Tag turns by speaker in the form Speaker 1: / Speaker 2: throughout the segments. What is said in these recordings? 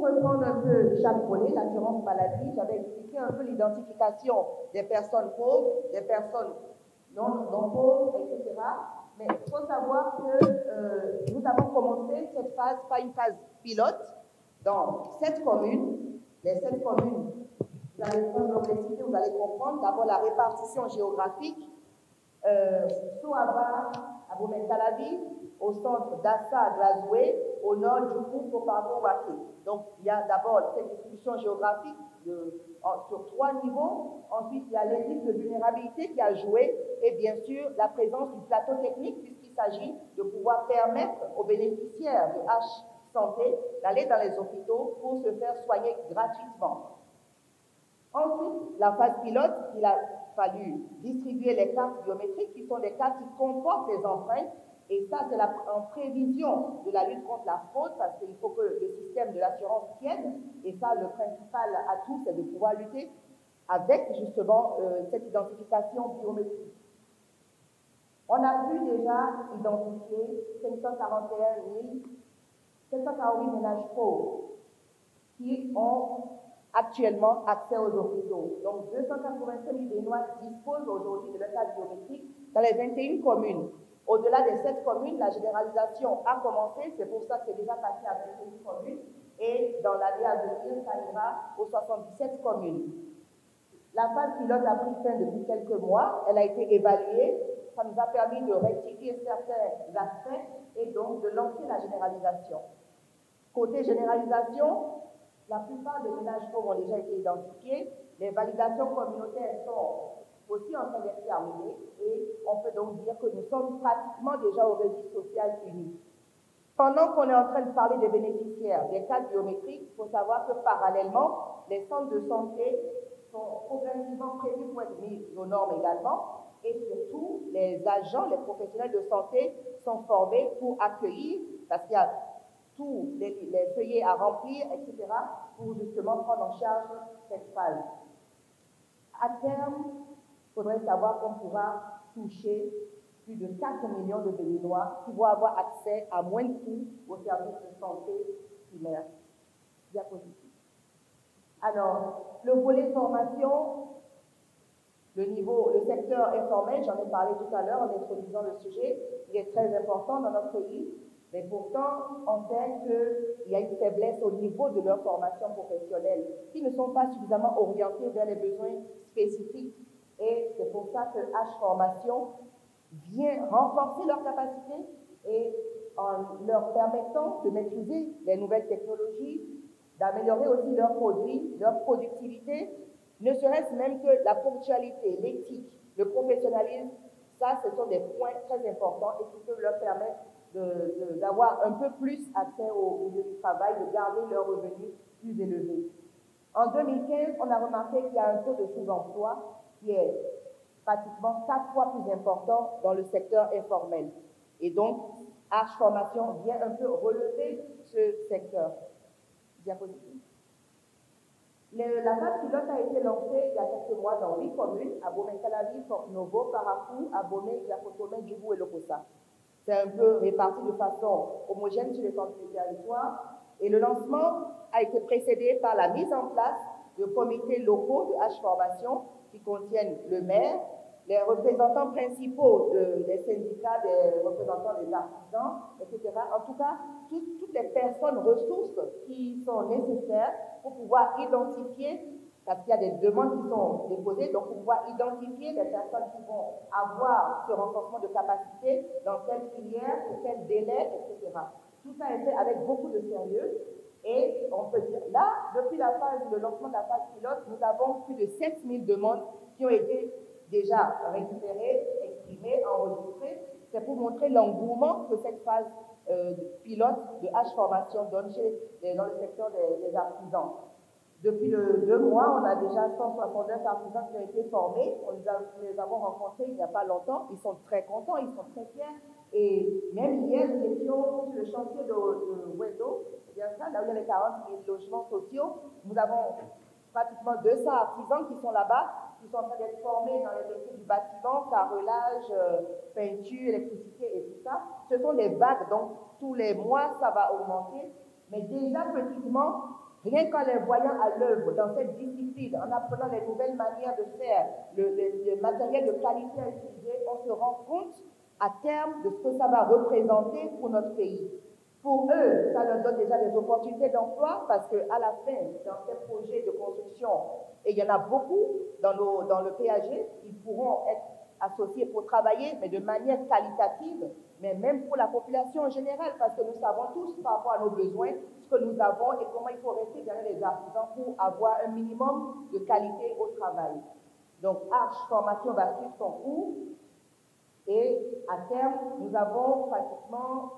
Speaker 1: Pour reprendre un peu chaque volet, l'assurance maladie, j'avais expliqué un peu l'identification des personnes pauvres, des personnes non pauvres, etc. Mais il faut savoir que nous avons commencé cette phase par une phase pilote dans 7 communes. Les 7 communes, vous allez prendre l'objectif, vous allez comprendre d'abord la répartition géographique. Soaba à Bomen-Calavi, au centre d'Assa à Glazoué, au nord du Poparo-Waké. Donc, il y a d'abord cette distribution géographique sur 3 niveaux. Ensuite, il y a l'indice de vulnérabilité qui a joué et bien sûr la présence du plateau technique puisqu'il s'agit de pouvoir permettre aux bénéficiaires de H Santé d'aller dans les hôpitaux pour se faire soigner gratuitement. Ensuite, la phase pilote, il a fallu distribuer les cartes biométriques qui sont des cartes qui comportent les empreintes. Et ça, c'est en prévision de la lutte contre la fraude parce qu'il faut que le système de l'assurance tienne. Et ça, le principal atout, c'est de pouvoir lutter avec justement cette identification biométrique. On a pu déjà identifier 748 ménages pauvres qui ont actuellement accès aux hôpitaux. Donc, 285 000 Béninois disposent aujourd'hui de leur carte biométrique dans les 21 communes. Au-delà des 7 communes, la généralisation a commencé, c'est pour ça que c'est déjà passé à 21 communes, et dans l'année à venir, ça ira aux 77 communes. La phase pilote a pris fin depuis quelques mois, elle a été évaluée, ça nous a permis de rectifier certains aspects et donc de lancer la généralisation. Côté généralisation, la plupart des ménages pauvres ont déjà été identifiés. Les validations communautaires sont aussi en train d'être terminées et on peut donc dire que nous sommes pratiquement déjà au registre social unique. Pendant qu'on est en train de parler des bénéficiaires des cartes biométriques, il faut savoir que parallèlement, les centres de santé sont progressivement prévus pour être mis aux normes également et surtout les agents, les professionnels de santé sont formés pour accueillir, parce qu'il y a tous les feuillets à remplir, etc., pour justement prendre en charge cette phase. À terme, il faudrait savoir qu'on pourra toucher plus de 4 millions de Béninois qui vont avoir accès à moins de coûts aux services de santé primaire. Diapositive. Alors, le volet formation, le secteur informel, j'en ai parlé tout à l'heure en introduisant le sujet, il est très important dans notre pays. Mais pourtant, on sait qu'il y a une faiblesse au niveau de leur formation professionnelle, qui ne sont pas suffisamment orientés vers les besoins spécifiques. Et c'est pour ça que H Formation vient renforcer leurs capacités et en leur permettant de maîtriser les nouvelles technologies, d'améliorer aussi leurs produits, leur productivité, ne serait-ce même que la ponctualité, l'éthique, le professionnalisme, ça, ce sont des points très importants et qui peuvent leur permettre d'avoir un peu plus accès au milieu du travail, de garder leurs revenus plus élevés. En 2015, on a remarqué qu'il y a un taux de sous-emploi qui est pratiquement 4 fois plus important dans le secteur informel. Et donc, H Formation vient un peu relever ce secteur. Diapositive. La phase pilote a été lancée il y a quelques mois dans 8 communes, à Bomen-Calavi, Fort-Novo, Paracou, Abomey, Yakotomé, Djougou et Lokossa. C'est un peu réparti de façon homogène sur les centres du territoire. Et le lancement a été précédé par la mise en place de comités locaux de H Formation qui contiennent le maire, les représentants principaux des syndicats, des représentants des artisans, etc. En tout cas, toutes les personnes ressources qui sont nécessaires pour pouvoir identifier, parce qu'il y a des demandes qui sont déposées, donc pour pouvoir identifier les personnes qui vont avoir ce renforcement de capacité, dans quelle filière, pour quel délai, etc. Tout ça est fait avec beaucoup de sérieux. Et on peut dire, là, depuis le lancement de la phase pilote, nous avons plus de 7000 demandes qui ont été déjà récupérées, exprimées, enregistrées. C'est pour montrer l'engouement que cette phase pilote de H Formation donne dans le secteur des artisans. Depuis 2 mois, on a déjà 169 artisans qui ont été formés. Nous les avons rencontrés il n'y a pas longtemps. Ils sont très contents, ils sont très fiers. Et même hier, nous étions sur le chantier de Wedo, c'est bien ça, là où il y a les 40 000 logements sociaux. Nous avons pratiquement 200 artisans qui sont là-bas, qui sont en train d'être formés dans les métiers du bâtiment, carrelage, peinture, électricité et tout ça. Ce sont des vagues, donc tous les mois, ça va augmenter. Mais déjà, petitement, Rien qu'en les voyant à l'œuvre dans cette discipline, en apprenant les nouvelles manières de faire, le matériel de qualité à utiliser, on se rend compte à terme de ce que ça va représenter pour notre pays. Pour eux, ça leur donne déjà des opportunités d'emploi parce qu'à la fin, dans ces projets de construction, et il y en a beaucoup dans le PAG, ils pourront être associés pour travailler, mais de manière qualitative, mais même pour la population en général, parce que nous savons tous par rapport à nos besoins, ce que nous avons et comment il faut rester derrière les artisans pour avoir un minimum de qualité au travail. Donc, Arche Formation va suivre son cours et à terme, nous avons pratiquement...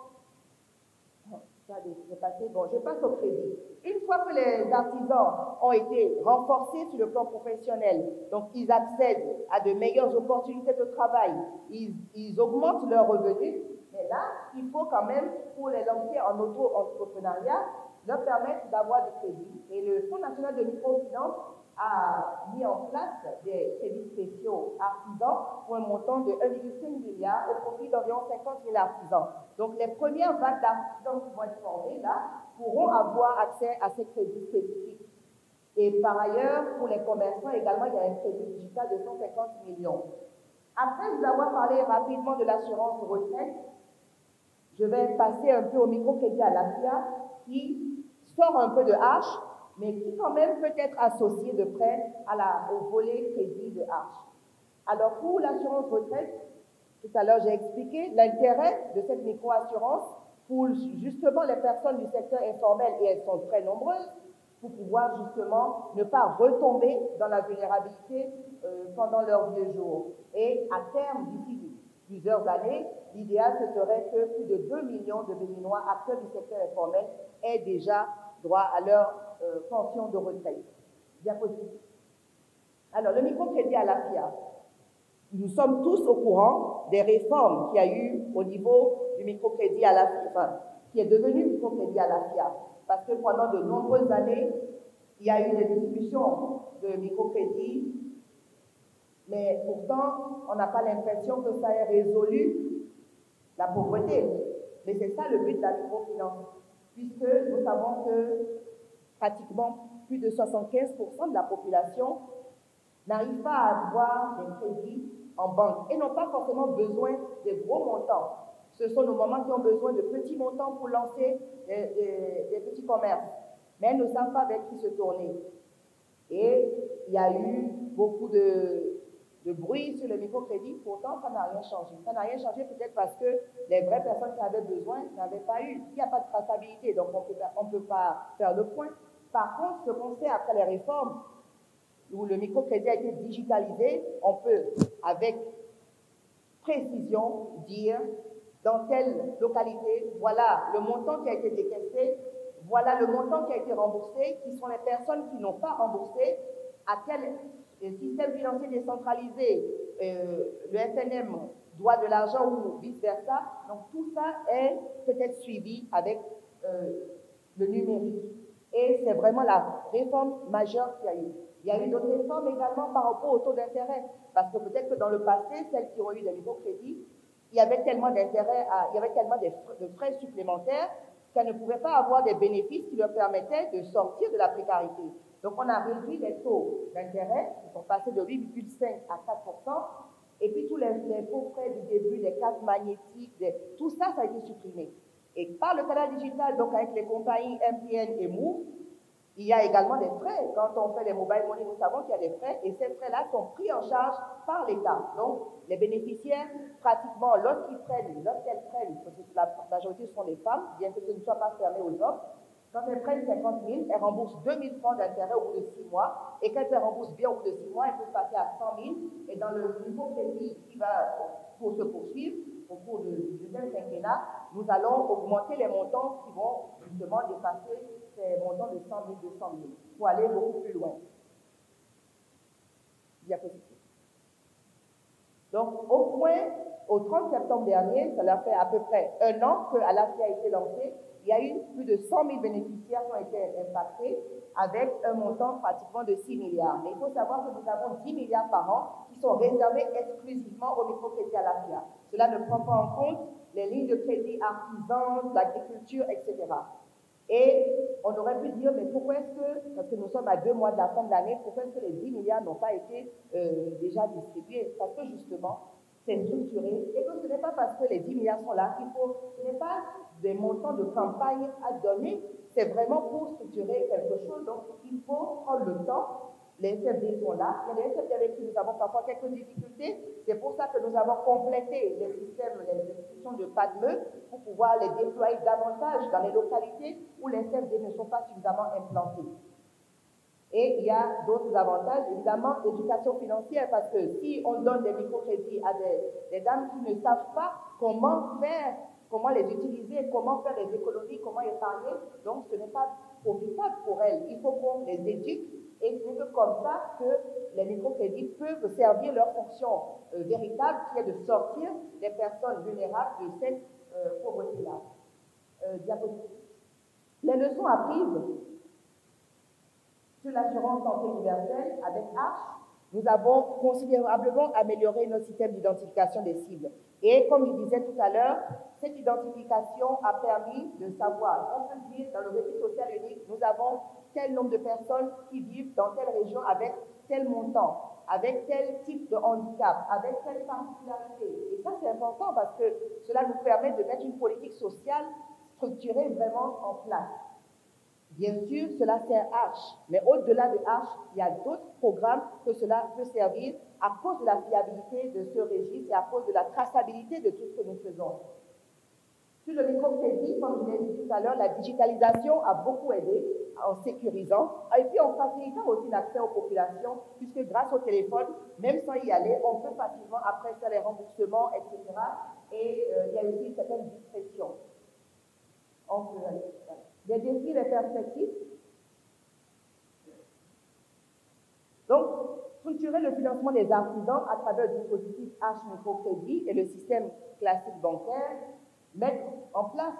Speaker 1: Bon, je passe au crédit. Une fois que les artisans ont été renforcés sur le plan professionnel, donc ils accèdent à de meilleures opportunités de travail, ils augmentent leurs revenus, mais là, il faut quand même, pour les lancer en auto-entrepreneuriat, leur permettre d'avoir des crédits. Et le Fonds national de microfinance a mis en place des crédits spéciaux artisans pour un montant de 1,5 milliard au profit d'environ 50 000 artisans. Donc, les premières vagues d'artisans qui vont être formés là pourront avoir accès à ces crédits spécifiques. Et par ailleurs, pour les commerçants également, il y a un crédit digital de 150 millions. Après vous avoir parlé rapidement de l'assurance retraite, je vais passer un peu au microcrédit à l'AFIA qui sort un peu de H, mais qui quand même peut être associé de près au volet crédit de H. Alors pour l'assurance retraite, tout à l'heure j'ai expliqué l'intérêt de cette micro-assurance pour justement les personnes du secteur informel, et elles sont très nombreuses, pour pouvoir justement ne pas retomber dans la vulnérabilité pendant leurs vieux jours. Et à terme, d'ici plusieurs années, l'idéal ce serait que plus de 2 millions de Béninois acteurs du secteur informel aient déjà droit à leur pension de retraite. Diapositive. Alors, le microcrédit à l'AFIA. Nous sommes tous au courant des réformes qu'il y a eu au niveau du microcrédit à l'AFIA, enfin, qui est devenu microcrédit à l'AFIA. Parce que pendant de nombreuses années, il y a eu des discussions de microcrédit, mais pourtant, on n'a pas l'impression que ça ait résolu la pauvreté. Mais c'est ça le but de la microfinance, puisque nous savons que pratiquement plus de 75% de la population n'arrive pas à avoir des crédits en banque et n'ont pas forcément besoin de gros montants. Ce sont nos mamans qui ont besoin de petits montants pour lancer des petits commerces, mais elles ne savent pas vers qui se tourner. Et il y a eu beaucoup de bruit sur le microcrédit, pourtant ça n'a rien changé. Ça n'a rien changé peut-être parce que les vraies personnes qui avaient besoin n'avaient pas eu. Il n'y a pas de traçabilité, donc on ne peut pas faire le point. Par contre, ce qu'on sait après les réformes, où le microcrédit a été digitalisé, on peut, avec précision, dire dans telle localité, voilà le montant qui a été décaissé, voilà le montant qui a été remboursé, qui sont les personnes qui n'ont pas remboursé, à tel système financier décentralisé, le FNM doit de l'argent ou vice-versa. Donc tout ça est peut-être suivi avec le numérique. Et c'est vraiment la réforme majeure qu'il y a eu. Il y a eu d'autres réformes également par rapport au taux d'intérêt, parce que peut-être que dans le passé, celles qui ont eu des microcrédits, il y avait tellement d'intérêt, il y avait tellement de frais supplémentaires qu'elles ne pouvaient pas avoir des bénéfices qui leur permettaient de sortir de la précarité. Donc on a réduit les taux d'intérêt, qui sont passés de 8,5 à 4%, et puis tous les faux frais du début, les cartes magnétiques, tout ça, ça a été supprimé. Et par le canal digital, donc avec les compagnies MTN et Move, il y a également des frais. Quand on fait les mobile money, nous savons qu'il y a des frais, et ces frais-là sont pris en charge par l'État. Donc, les bénéficiaires, pratiquement, lorsqu'elles prennent, parce que la majorité sont des femmes, bien que ce ne soit pas fermé aux hommes, quand elles prennent 50 000, elles remboursent 2 000 francs d'intérêt au bout de 6 mois, et quand elles remboursent bien au bout de 6 mois, elles peuvent passer à 100 000, et dans le nouveau crédit qui va pour se poursuivre, au cours du deuxième quinquennat, nous allons augmenter les montants qui vont justement dépasser ces montants de 100 000, 200 000, pour aller beaucoup plus loin. Diapositive. Donc, au 30 septembre dernier, cela fait à peu près 1 an que l'AFIA a été lancée, il y a eu plus de 100 000 bénéficiaires qui ont été impactés avec un montant pratiquement de 6 milliards. Mais il faut savoir que nous avons 10 milliards par an qui sont réservés exclusivement au microcrédit à l'AFIA. Cela ne prend pas en compte les lignes de crédit artisans, l'agriculture, etc. Et on aurait pu dire, mais pourquoi est-ce que, parce que nous sommes à 2 mois de la fin de l'année, pourquoi est-ce que les 10 milliards n'ont pas été déjà distribués? Parce que justement, c'est structuré et que ce n'est pas parce que les 10 milliards sont là qu'il faut, ce n'est pas des montants de campagne à donner, c'est vraiment pour structurer quelque chose. Donc, il faut prendre le temps. Les SFD sont là. Il y a des SFD avec qui nous avons parfois quelques difficultés. C'est pour ça que nous avons complété les systèmes, les institutions de PADME pour pouvoir les déployer davantage dans les localités où les SFD ne sont pas suffisamment implantés. Et il y a d'autres avantages, évidemment, l'éducation financière, parce que si on donne des microcrédits à des dames qui ne savent pas comment faire, comment les utiliser, comment faire des économies, comment épargner, donc ce n'est pas profitable pour elles. Il faut qu'on les éduque et c'est que comme ça que les microcrédits peuvent servir leur fonction véritable, qui est de sortir des personnes vulnérables de cette pauvreté-là. Diapositive. Les leçons apprises sur l'assurance santé universelle avec ARCH, nous avons considérablement amélioré notre système d'identification des cibles. Et comme je disais tout à l'heure, cette identification a permis de savoir, on peut dire dans le registre social unique, nous avons tel nombre de personnes qui vivent dans telle région avec tel montant, avec tel type de handicap, avec telle particularité. Et ça, c'est important parce que cela nous permet de mettre une politique sociale structurée vraiment en place. Bien sûr, cela sert Arche, mais au-delà de Arche, il y a d'autres programmes que cela peut servir à cause de la fiabilité de ce registre et à cause de la traçabilité de tout ce que nous faisons. Sur le microcrédit, comme je l'ai dit tout à l'heure, la digitalisation a beaucoup aidé en sécurisant et puis en facilitant aussi l'accès aux populations, puisque grâce au téléphone, même sans y aller, on peut facilement après faire les remboursements, etc. Et il y a aussi une certaine discrétion. On peut aller. Les défis, les perspectives. Donc, structurer le financement des artisans à travers le dispositif H microcrédit et le système classique bancaire, mettre en place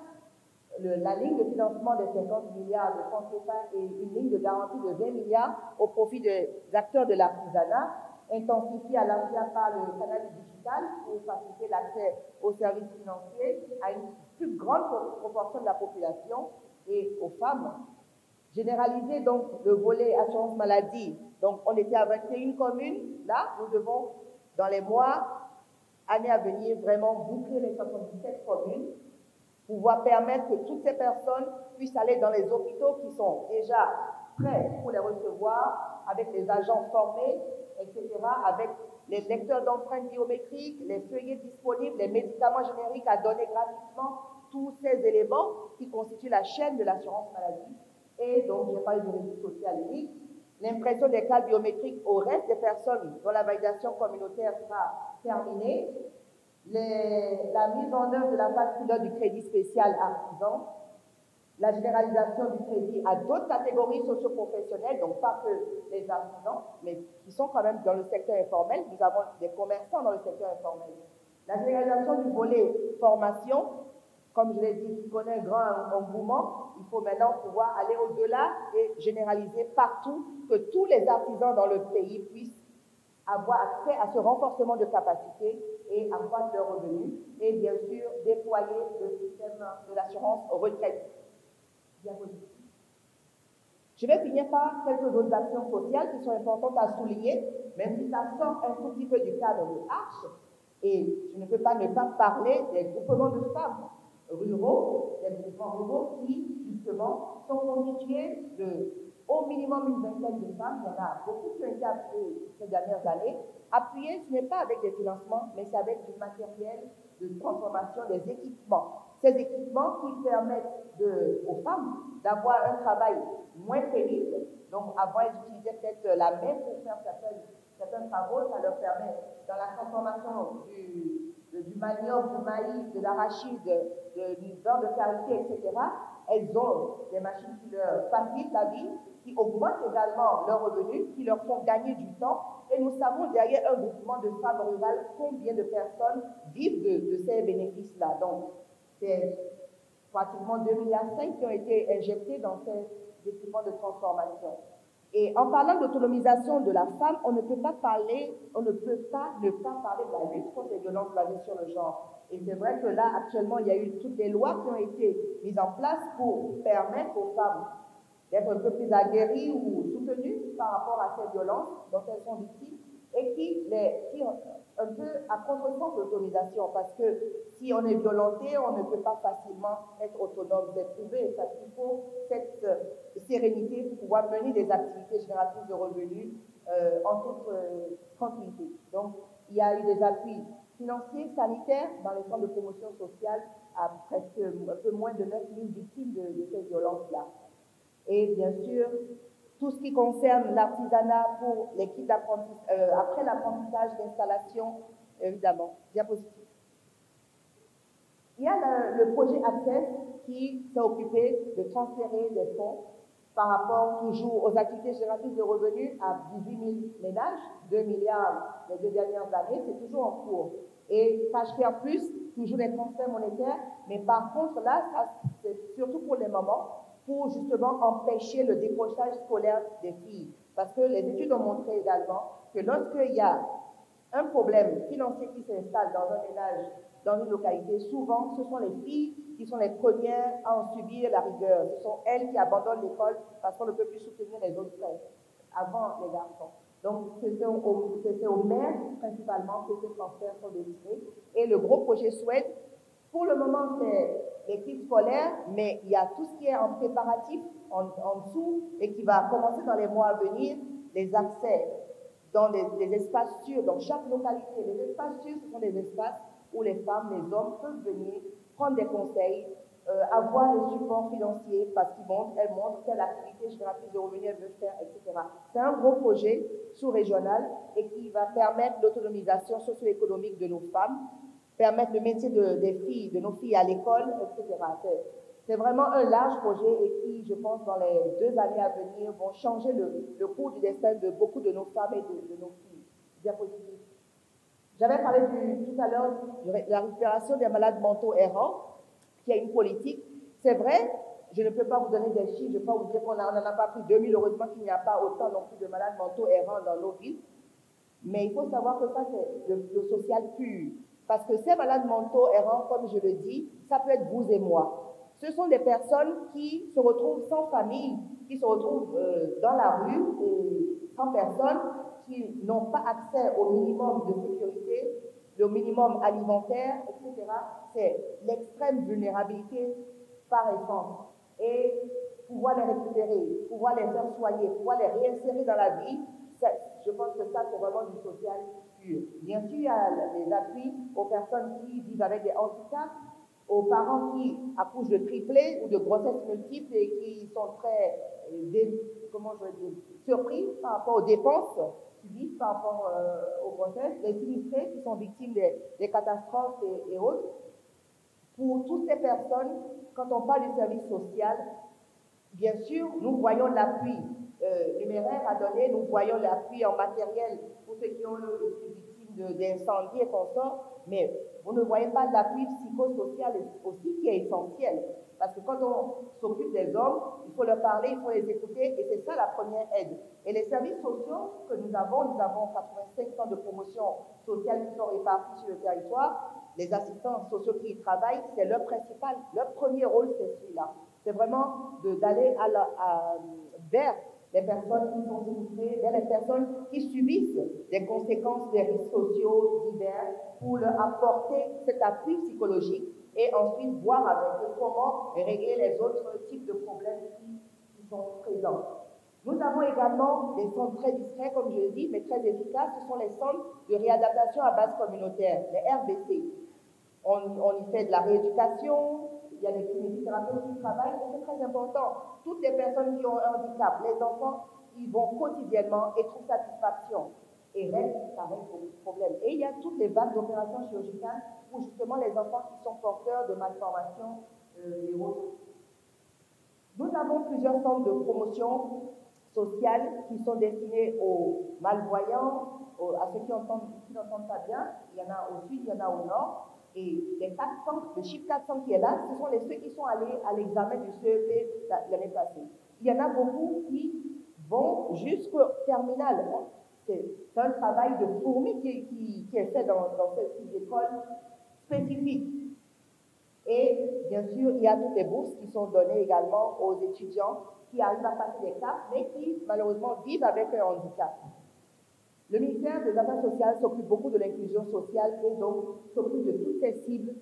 Speaker 1: la ligne de financement de 50 milliards de francs CFA et une ligne de garantie de 20 milliards au profit des acteurs de l'artisanat, intensifier à la fois par le canal digital pour faciliter l'accès aux services financiers à une plus grande proportion de la population et aux femmes. Généraliser donc le volet assurance maladie. Donc on était à 21 communes. Là, nous devons, dans les mois, années à venir, vraiment boucler les 77 communes, pouvoir permettre que toutes ces personnes puissent aller dans les hôpitaux qui sont déjà prêts pour les recevoir, avec les agents formés, etc., avec les lecteurs d'empreintes biométriques, les feuillets disponibles, les médicaments génériques à donner gratuitement, tous ces éléments qui constituent la chaîne de l'assurance maladie. Et donc, j'ai parlé du registre social unique, l'impression des cartes biométriques au reste des personnes dont la validation communautaire sera terminée, la mise en œuvre de la phase pilote du crédit spécial artisan, la généralisation du crédit à d'autres catégories socio-professionnelles, donc pas que les artisans, mais qui sont quand même dans le secteur informel. Nous avons des commerçants dans le secteur informel. La généralisation du volet formation, comme je l'ai dit, qui connaît un grand engouement, il faut maintenant pouvoir aller au-delà et généraliser partout, que tous les artisans dans le pays puissent avoir accès à ce renforcement de capacité et accroître leurs revenus, et bien sûr déployer le système de l'assurance retraite. Je vais finir par quelques autres actions sociales qui sont importantes à souligner, même si ça sort un tout petit peu du cadre de Arche, et je ne peux pas ne pas parler des groupements de femmes ruraux, des groupements ruraux qui, justement, sont constitués de au minimum une vingtaine de femmes. Il y en a beaucoup qui ont été appuyées ces dernières années. Appuyées, ce n'est pas avec des financements, mais c'est avec du matériel de transformation, des équipements. Ces équipements qui permettent aux femmes d'avoir un travail moins pénible. Donc, avant, elles utilisaient peut-être la main pour faire certains travaux. Ça leur permet, dans la transformation du manioc, du maïs, de l'arachide, du beurre de karité, etc., elles ont des machines qui leur facilitent la vie, qui augmentent également leurs revenus, qui leur font gagner du temps. Et nous savons derrière un groupement de femmes rurales combien de personnes vivent de ces bénéfices-là. Donc, c'est pratiquement 2,5 milliards qui ont été injectés dans ces équipements de transformation. Et en parlant d'autonomisation de la femme, on ne peut pas ne pas parler de la lutte contre les violences basées sur le genre. Et c'est vrai que là, actuellement, il y a eu toutes les lois qui ont été mises en place pour permettre aux femmes d'être un peu plus aguerries ou soutenues par rapport à ces violences dont elles sont victimes et qui les tirent un peu à contre-sens de l'autonomisation parce que si on est violenté, on ne peut pas facilement être autonome, c'est prouvé, parce qu'il faut cette sérénité pour pouvoir mener des activités génératrices de revenus en toute tranquillité. Donc, il y a eu des appuis financiers, sanitaires dans les centres de promotion sociale à presque un peu moins de 9 000 victimes de ces violences-là. Et bien sûr, tout ce qui concerne l'artisanat pour l'équipe d'apprentissage, après l'apprentissage d'installation, évidemment, diapositive. Il y a le projet Access qui s'est occupé de transférer des fonds par rapport toujours aux activités génératrices de revenus à 18 000 ménages, 2 milliards les 2 dernières années, c'est toujours en cours. Et Cash-Care Plus, toujours des transferts monétaires, mais par contre là, c'est surtout pour les mamans, pour justement empêcher le décrochage scolaire des filles. Parce que les études ont montré également que lorsqu'il y a un problème financier qui s'installe dans un ménage, dans une localité, souvent ce sont les filles qui sont les premières à en subir la rigueur. Ce sont elles qui abandonnent l'école parce qu'on ne peut plus soutenir les autres frères avant les garçons. Donc c'est aux mères principalement que ces transferts sont destinés. Et le gros projet Suède, pour le moment c'est l'équipe scolaire, mais il y a tout ce qui est en préparatif en dessous et qui va commencer dans les mois à venir, les accès dans les espaces sûrs, dans chaque localité. Les espaces sûrs, ce sont des espaces où les femmes, les hommes peuvent venir prendre des conseils, avoir des supports financiers parce qu'elles montrent quelle activité génératrice de revenus elles veulent faire, etc. C'est un gros projet sous-régional et qui va permettre l'autonomisation socio-économique de nos femmes, permettre le métier des filles, de nos filles à l'école, etc. C'est vraiment un large projet et qui, je pense, dans les 2 années à venir, vont changer le cours du destin de beaucoup de nos femmes et de nos filles. Diapositive. J'avais parlé tout à l'heure de la récupération des malades mentaux errants, qui a une politique. C'est vrai, je ne peux pas vous donner des chiffres, je ne peux pas vous dire qu'on n'en a pas pris 2000, heureusement qu'il n'y a pas autant non plus de malades mentaux errants dans nos villes. Mais il faut savoir que ça, c'est le social pur. Parce que ces malades mentaux errants, comme je le dis, ça peut être vous et moi. Ce sont des personnes qui se retrouvent sans famille, qui se retrouvent dans la rue, et sans personne, qui n'ont pas accès au minimum de sécurité, le minimum alimentaire, etc. C'est l'extrême vulnérabilité par essence. Et pouvoir les récupérer, pouvoir les faire soigner, pouvoir les réinsérer dans la vie, je pense que ça, c'est vraiment du social pur. Bien sûr, il y a les appuis aux personnes qui vivent avec des handicaps, aux parents qui accouchent de triplés ou de grossesses multiples et qui sont très, surpris par rapport aux dépenses subies par rapport aux grossesses, les sinistrés qui sont victimes des catastrophes et autres. Pour toutes ces personnes, quand on parle du service social, bien sûr, nous voyons l'appui numéraire à donner, nous voyons l'appui en matériel pour ceux qui ont été victimes d'incendies et consorts, mais vous ne voyez pas l'appui psychosocial aussi qui est essentiel. Parce que quand on s'occupe des hommes, il faut leur parler, il faut les écouter, et c'est ça la première aide. Et les services sociaux que nous avons 85 centres de promotion sociale qui sont répartis sur le territoire, les assistants sociaux qui y travaillent, c'est leur principal, leur premier rôle, c'est celui-là. C'est vraiment d'aller vers les personnes qui sont sinistrées, vers les personnes qui subissent des conséquences des risques sociaux divers pour leur apporter cet appui psychologique et ensuite voir avec eux comment régler les autres types de problèmes qui sont présents. Nous avons également des centres très discrets, comme je l'ai dit, mais très efficaces. Ce sont les centres de réadaptation à base communautaire, les RBC. On y fait de la rééducation, il y a des kinésithérapeutes qui travaillent, c'est très important. Toutes les personnes qui ont un handicap, les enfants, ils vont quotidiennement et trouvent satisfaction. Et reste, ça reste beaucoup de problèmes. Et il y a toutes les vagues d'opérations chirurgicales pour justement les enfants qui sont porteurs de malformations et autres. Nous avons plusieurs centres de promotion sociale qui sont destinés aux malvoyants, à ceux qui n'entendent pas bien. Il y en a au sud, il y en a au nord. Et les 400, le chiffre 400 qui est là, ce sont ceux qui sont allés à l'examen du CEP l'année passée. Il y en a beaucoup qui vont jusqu'au terminal. C'est un travail de fourmi qui est fait dans cette école. spécifiques. Et bien sûr, il y a toutes les bourses qui sont données également aux étudiants qui arrivent à passer des caps, mais qui malheureusement vivent avec un handicap. Le ministère des Affaires sociales s'occupe beaucoup de l'inclusion sociale et donc s'occupe de toutes ces cibles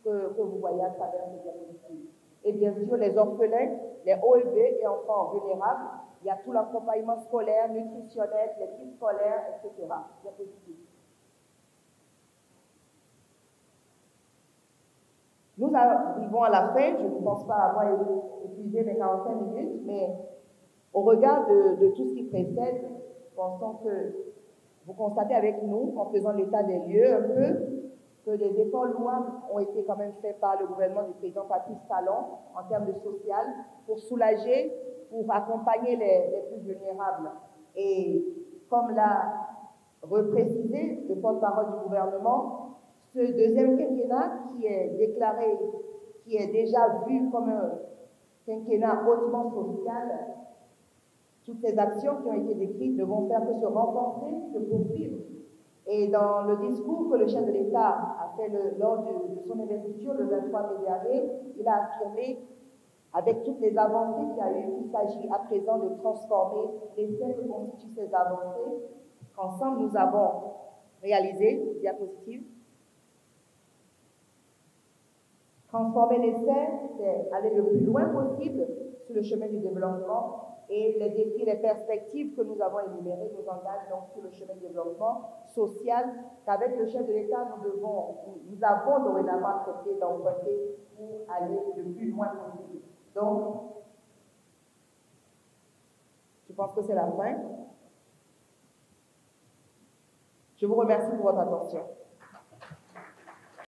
Speaker 1: que vous voyez à travers ces diapositives. Et bien sûr, les orphelins, les OEB et enfants vulnérables, il y a tout l'accompagnement scolaire, nutritionnel, les kits scolaires, etc. Diapositive. Nous arrivons à la fin, je ne pense pas avoir épuisé mes 45 minutes, mais au regard de tout ce qui précède, pensons que vous constatez avec nous, en faisant l'état des lieux un peu, que des efforts louables ont été quand même faits par le gouvernement du président Patrice Talon en termes de social pour soulager, pour accompagner les plus vulnérables. Et comme l'a reprécisé le porte-parole du gouvernement, ce deuxième quinquennat qui est déclaré, qui est déjà vu comme un quinquennat hautement social, toutes ces actions qui ont été décrites ne vont faire que se renforcer, se poursuivre. Et dans le discours que le chef de l'État a fait lors de son investiture le 23 mai dernier, il a affirmé, avec toutes les avancées qu'il y a eu, qu'il s'agit à présent de transformer l'essai que constituent ces avancées, qu'ensemble nous avons réalisé, diapositive. Transformer l'essai, c'est aller le plus loin possible sur le chemin du développement. Et les défis, les perspectives que nous avons énumérées nous engagent donc sur le chemin de développement social qu'avec le chef de l'État, nous avons dorénavant accepté d'emprunter pour aller le plus loin possible. Donc, je pense que c'est la fin. Je vous remercie pour votre attention.